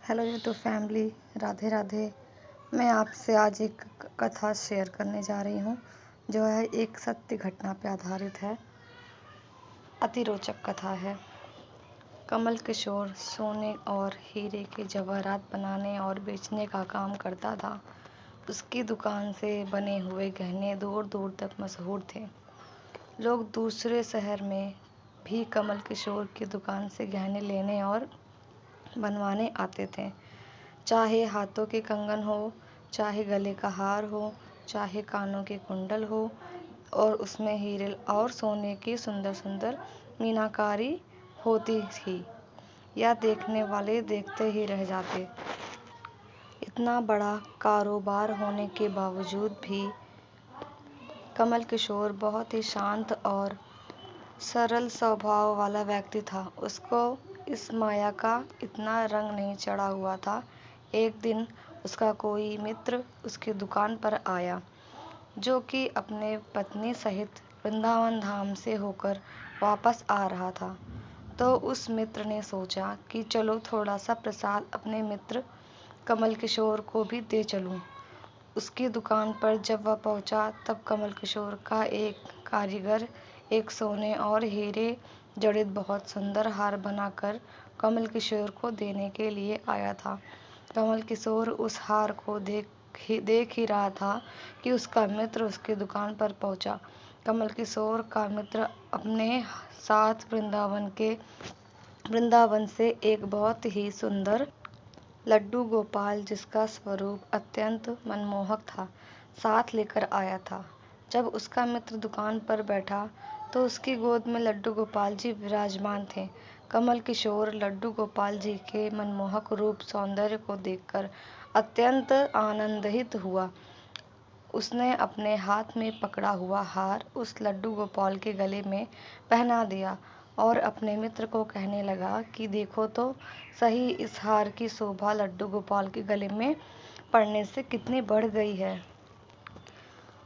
Hello YouTube family, Radhe Radhe. मैं आपसे आज एक कथा शेयर करने जा रही हूँ जो है एक सत्य घटना पर आधारित है। अति रोचक कथा है। कमल किशोर सोने और हीरे के जवाहरात बनाने और बेचने का काम करता था। उसकी दुकान से बने हुए गहने दूर दूर तक मशहूर थे। लोग दूसरे शहर में भी कमल किशोर की दुकान से गहने लेने और बनवाने आते थे। चाहे हाथों के कंगन हो, चाहे गले का हार हो, चाहे कानों के कुंडल हो, और उसमें हीरे और सोने की सुंदर सुंदर मीनाकारी होती थी। यह देखने वाले देखते ही रह जाते। इतना बड़ा कारोबार होने के बावजूद भी कमल किशोर बहुत ही शांत और सरल स्वभाव वाला व्यक्ति था। उसको इस माया का इतना रंग नहीं चढ़ा हुआ था। एक दिन उसका कोई मित्र उसकी दुकान पर आया, जो कि अपने पत्नी सहित वृंदावन धाम से होकर वापस आ रहा था। तो उस मित्र ने सोचा कि चलो थोड़ा सा प्रसाद अपने मित्र कमल किशोर को भी दे चलूं। उसकी दुकान पर जब वह पहुंचा, तब कमल किशोर का एक कारीगर एक सोने और हीरे जड़ित बहुत सुंदर हार बनाकर कमल किशोर को देने के लिए आया था। कमल किशोर उस हार को देख ही रहा था कि उसका मित्र उसकी दुकान पर पहुंचा। कमल किशोर का मित्र अपने साथ वृंदावन से एक बहुत ही सुंदर लड्डू गोपाल, जिसका स्वरूप अत्यंत मनमोहक था, साथ लेकर आया था। जब उसका मित्र दुकान पर बैठा तो उसकी गोद में लड्डू गोपाल जी विराजमान थे। कमल किशोर लड्डू गोपाल जी के मनमोहक रूप सौंदर्य को देखकर अत्यंत आनंदित हुआ। उसने अपने हाथ में पकड़ा हुआ हार उस लड्डू गोपाल के गले में पहना दिया और अपने मित्र को कहने लगा कि देखो तो सही, इस हार की शोभा लड्डू गोपाल के गले में पड़ने से कितनी बढ़ गई है।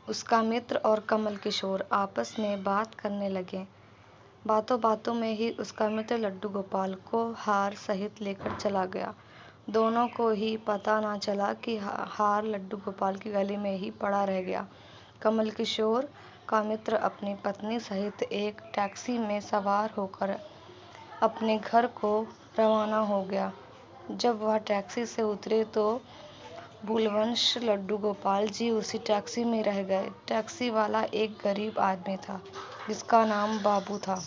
उसका मित्र और कमल किशोर आपस में बात करने लगे। बातों बातों में ही उसका मित्र लड्डू गोपाल को हार सहित लेकर चला गया। दोनों को ही पता ना चला कि हार लड्डू गोपाल के गले में ही पड़ा रह गया। कमल किशोर का मित्र अपनी पत्नी सहित एक टैक्सी में सवार होकर अपने घर को रवाना हो गया। जब वह टैक्सी से उतरे तो भूलवश लड्डू गोपाल जी उसी टैक्सी में रह गए। टैक्सी वाला एक गरीब आदमी था, जिसका नाम बाबू था,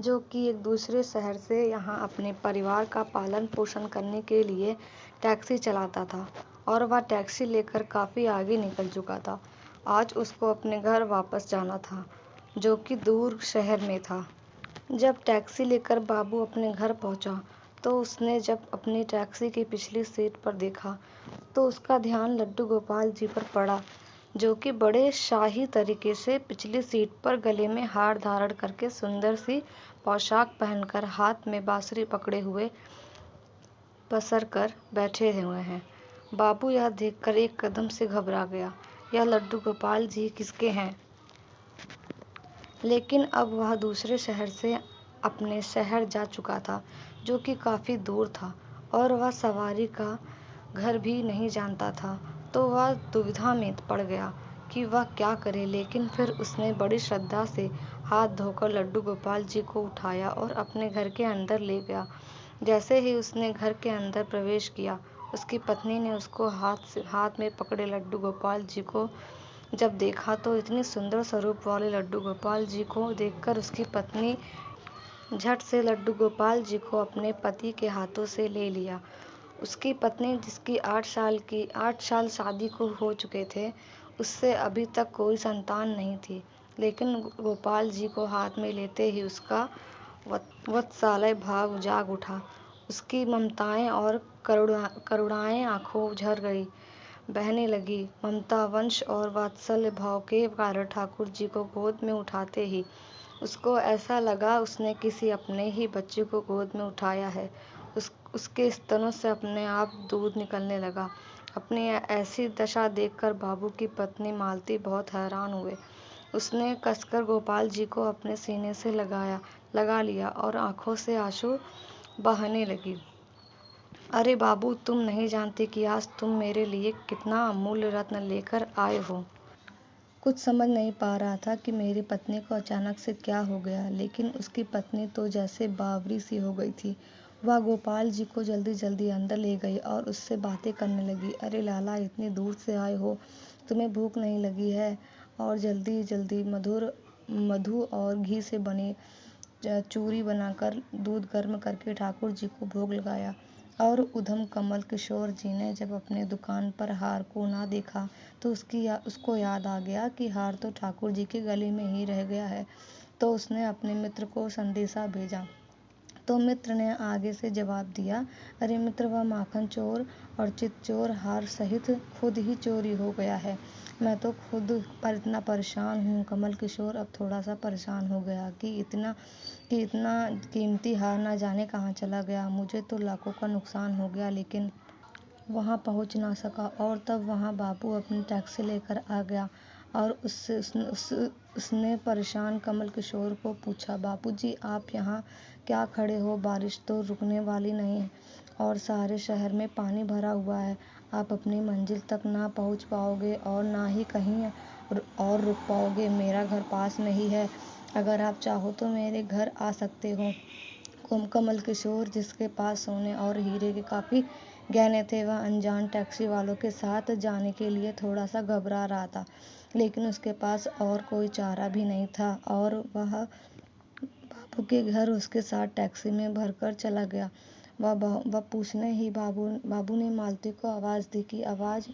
जो कि एक दूसरे शहर से यहाँ अपने परिवार का पालन पोषण करने के लिए टैक्सी चलाता था, और वह टैक्सी लेकर काफ़ी आगे निकल चुका था। आज उसको अपने घर वापस जाना था, जो कि दूर शहर में था। जब टैक्सी लेकर बाबू अपने घर पहुंचा, तो उसने जब अपनी टैक्सी की पिछली सीट पर देखा तो उसका ध्यान लड्डू गोपाल जी पर पड़ा, जो कि बड़े शाही तरीके से पिछली सीट पर गले में हार धारण करके सुंदर सी पोशाक पहनकर हाथ में बांसुरी पकड़े हुए पसर कर बैठे हुए हैं। बाबू यह देखकर एक कदम से घबरा गया। यह लड्डू गोपाल जी किसके हैं? लेकिन अब वह दूसरे शहर से अपने शहर जा चुका था, जो कि काफ़ी दूर था, और वह सवारी का घर भी नहीं जानता था। तो वह दुविधा में पड़ गया कि वह क्या करे। लेकिन फिर उसने बड़ी श्रद्धा से हाथ धोकर लड्डू गोपाल जी को उठाया और अपने घर के अंदर ले गया। जैसे ही उसने घर के अंदर प्रवेश किया, उसकी पत्नी ने उसको हाथ में पकड़े लड्डू गोपाल जी को जब देखा, तो इतनी सुंदर स्वरूप वाले लड्डू गोपाल जी को देखकर उसकी पत्नी झट से लड्डू गोपाल जी को अपने पति के हाथों से ले लिया। उसकी पत्नी, जिसकी 8 साल शादी को हो चुके थे, उससे अभी तक कोई संतान नहीं थी। लेकिन गोपाल जी को हाथ में लेते ही उसका वात्सल्य भाव जाग उठा। उसकी ममताएं और करुणाएं आंखों झर गई, बहने लगी। ममता, वंश और वात्सल्य भाव के कारण ठाकुर जी को गोद में उठाते ही उसको ऐसा लगा उसने किसी अपने ही बच्चे को गोद में उठाया है। उसके स्तनों से अपने आप दूध निकलने लगा। अपनी ऐसी दशा देखकर बाबू की पत्नी मालती बहुत हैरान हुए। उसने कसकर गोपाल जी को अपने सीने से लगा लिया और आंखों से आंसू बहने लगी। अरे बाबू, तुम नहीं जानते कि आज तुम मेरे लिए कितना अमूल्य रत्न लेकर आए हो। कुछ समझ नहीं पा रहा था कि मेरी पत्नी को अचानक से क्या हो गया, लेकिन उसकी पत्नी तो जैसे बावरी सी हो गई थी। वह गोपाल जी को जल्दी जल्दी अंदर ले गई और उससे बातें करने लगी। अरे लाला, इतनी दूर से आए हो, तुम्हें भूख नहीं लगी है? और जल्दी जल्दी मधु और घी से बनी चूरी बनाकर दूध गर्म करके ठाकुर जी को भोग लगाया। और उधम कमल किशोर जी ने जब अपने दुकान पर हार को ना देखा तो उसको याद आ गया कि हार तो ठाकुर जी के गले में ही रह गया है। तो उसने अपने मित्र को संदेशा भेजा। तो मित्र ने आगे से जवाब दिया, अरे मित्र, वह माखन चोर और चित चोर हार सहित खुद ही चोरी हो गया है। मैं तो खुद पर इतना परेशान हूँ। कमल किशोर अब थोड़ा सा परेशान हो गया कि इतना कीमती हार ना जाने कहाँ चला गया। मुझे तो लाखों का नुकसान हो गया, लेकिन वहाँ पहुँच ना सका। और तब वहाँ बाबू अपनी टैक्सी लेकर आ गया और उसने परेशान कमल किशोर को पूछा, बाबूजी, आप यहाँ क्या खड़े हो? बारिश तो रुकने वाली नहीं है और सारे शहर में पानी भरा हुआ है। आप अपनी मंजिल तक ना पहुँच पाओगे और ना ही कहीं और रुक पाओगे। मेरा घर पास में ही है, अगर आप चाहो तो मेरे घर आ सकते हो। कमल किशोर, जिसके पास सोने और हीरे के काफ़ी गहने थे, वह अनजान टैक्सी वालों के साथ जाने के लिए थोड़ा सा घबरा रहा था, लेकिन उसके पास और कोई चारा भी नहीं था और वह बाबू के घर उसके साथ टैक्सी में भरकर चला गया। वह पूछने ही बाबू ने मालती को आवाज़ दी कि आवाज़,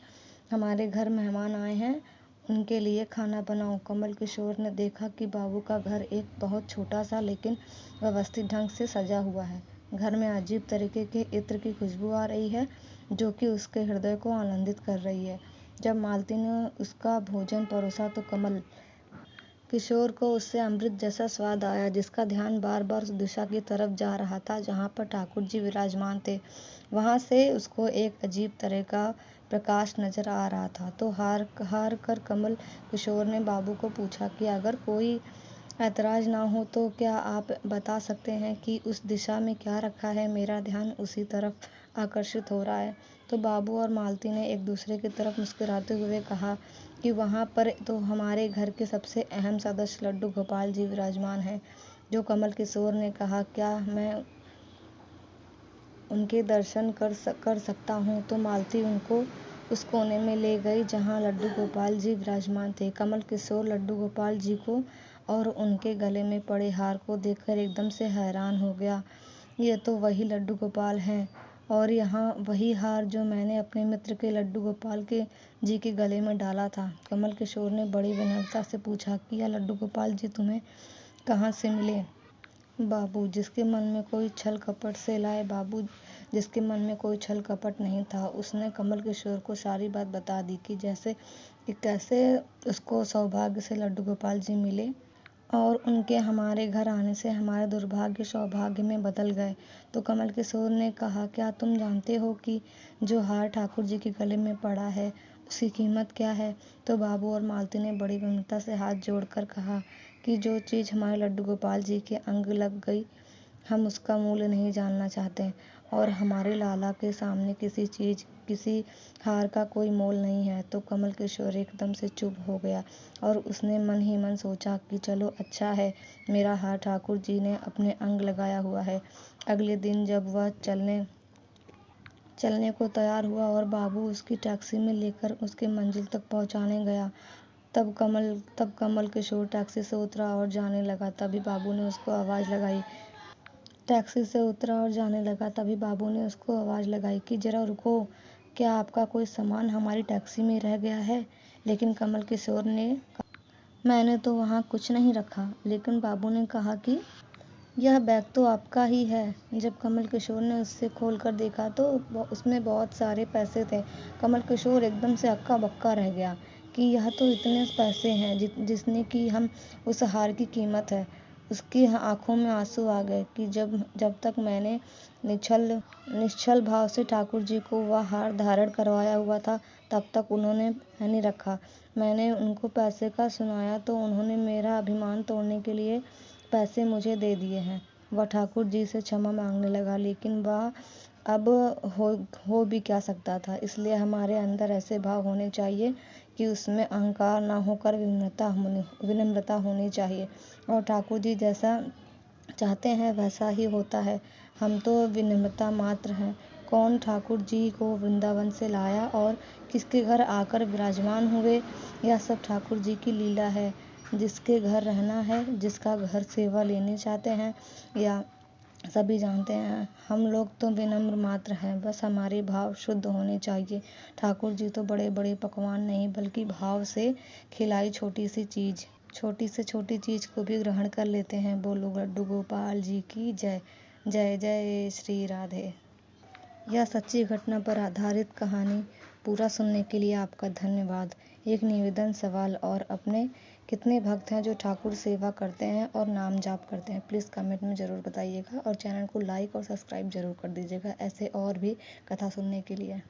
हमारे घर मेहमान आए हैं, उनके लिए खाना बनाओ। कमल किशोर ने देखा कि बाबू का घर एक बहुत छोटा सा लेकिन व्यवस्थित ढंग से सजा हुआ है। घर में अजीब तरीके के इत्र की खुशबू आ रही है जो कि उसके हृदय को आनंदित कर रही है। जब मालती ने उसका भोजन परोसा तो कमल किशोर को उससे अमृत जैसा स्वाद आया, जिसका ध्यान बार बार उस दिशा की तरफ जा रहा था जहाँ पर ठाकुर जी विराजमान थे। वहाँ से उसको एक अजीब तरह का प्रकाश नजर आ रहा था। तो हार कर कमल किशोर ने बाबू को पूछा कि अगर कोई ऐतराज ना हो तो क्या आप बता सकते हैं कि उस दिशा में क्या रखा है? मेरा ध्यान उसी तरफ आकर्षित हो रहा है। तो बाबू और मालती ने एक दूसरे की तरफ मुस्कुराते हुए कहा कि वहाँ पर तो हमारे घर के सबसे अहम सदस्य लड्डू गोपाल जी विराजमान हैं। जो कमल किशोर ने कहा, क्या मैं उनके दर्शन कर सकता हूँ? तो मालती उनको उस कोने में ले गई जहाँ लड्डू गोपाल जी विराजमान थे। कमल किशोर लड्डू गोपाल जी को और उनके गले में पड़े हार को देखकर एकदम से हैरान हो गया। ये तो वही लड्डू गोपाल हैं और यहाँ वही हार जो मैंने अपने मित्र के लड्डू गोपाल के जी के गले में डाला था। कमल किशोर ने बड़ी विनम्रता से पूछा कि यह लड्डू गोपाल जी तुम्हें कहाँ से मिले? बाबू, जिसके मन में कोई छल कपट से लाए बाबू जिसके मन में कोई छल कपट नहीं था, उसने कमल किशोर को सारी बात बता दी कि कैसे उसको सौभाग्य से लड्डू गोपाल जी मिले और उनके हमारे घर आने से हमारे दुर्भाग्य सौभाग्य में बदल गए। तो कमल किशोर ने कहा, क्या तुम जानते हो कि जो हार ठाकुर जी के गले में पड़ा है उसकी कीमत क्या है? तो बाबू और मालती ने बड़ी विनम्रता से हाथ जोड़कर कहा कि जो चीज़ हमारे लड्डू गोपाल जी के अंग लग गई, हम उसका मूल्य नहीं जानना चाहते और हमारे लाला के सामने किसी हार का कोई मोल नहीं है। तो कमल किशोर एकदम से चुप हो गया और उसने मन ही मन सोचा कि चलो अच्छा है, मेरा हार ठाकुर जी ने अपने अंग लगाया हुआ है। अगले दिन जब वह चलने को तैयार हुआ और बाबू उसकी टैक्सी में लेकर उसके मंजिल तक पहुंचाने गया, तब कमल किशोर टैक्सी से उतरा और जाने लगा। तभी बाबू ने उसको आवाज़ लगाई कि जरा रुको, क्या आपका कोई सामान हमारी टैक्सी में रह गया है? लेकिन कमल किशोर ने कहा, मैंने तो वहाँ कुछ नहीं रखा। लेकिन बाबू ने कहा कि यह बैग तो आपका ही है। जब कमल किशोर ने उससे खोलकर देखा तो उसमें बहुत सारे पैसे थे। कमल किशोर एकदम से हक्का बक्का रह गया कि यह तो इतने पैसे हैं जिसने कि हम उस हार की कीमत है। उसकी आंखों में आंसू आ गए कि जब तक मैंने निश्चल भाव से ठाकुर जी को वह हार धारण करवाया हुआ था, तब तक उन्होंने नहीं रखा। मैंने उनको पैसे का सुनाया तो उन्होंने मेरा अभिमान तोड़ने के लिए पैसे मुझे दे दिए हैं। वह ठाकुर जी से क्षमा मांगने लगा, लेकिन वह अब हो भी क्या सकता था। इसलिए हमारे अंदर ऐसे भाव होने चाहिए कि उसमें अहंकार ना होकर विनम्रता होनी चाहिए। और ठाकुर जी जैसा चाहते हैं वैसा ही होता है। हम तो विनम्रता मात्र हैं। कौन ठाकुर जी को वृंदावन से लाया और किसके घर आकर विराजमान हुए, यह सब ठाकुर जी की लीला है। जिसके घर रहना है, जिसका घर सेवा लेनी चाहते हैं, या सभी जानते हैं। हम लोग तो विनम्र मात्र हैं, बस हमारे भाव शुद्ध होने चाहिए। ठाकुर जी तो बड़े बड़े पकवान नहीं, बल्कि भाव से खिलाई छोटी से छोटी चीज को भी ग्रहण कर लेते हैं। बोलो लड्डू गोपाल जी की जय। जय जय श्री राधे। यह सच्ची घटना पर आधारित कहानी पूरा सुनने के लिए आपका धन्यवाद। एक निवेदन, सवाल और अपने कितने भक्त हैं जो ठाकुर सेवा करते हैं और नाम जाप करते हैं, प्लीज़ कमेंट में ज़रूर बताइएगा और चैनल को लाइक और सब्सक्राइब ज़रूर कर दीजिएगा ऐसे और भी कथा सुनने के लिए।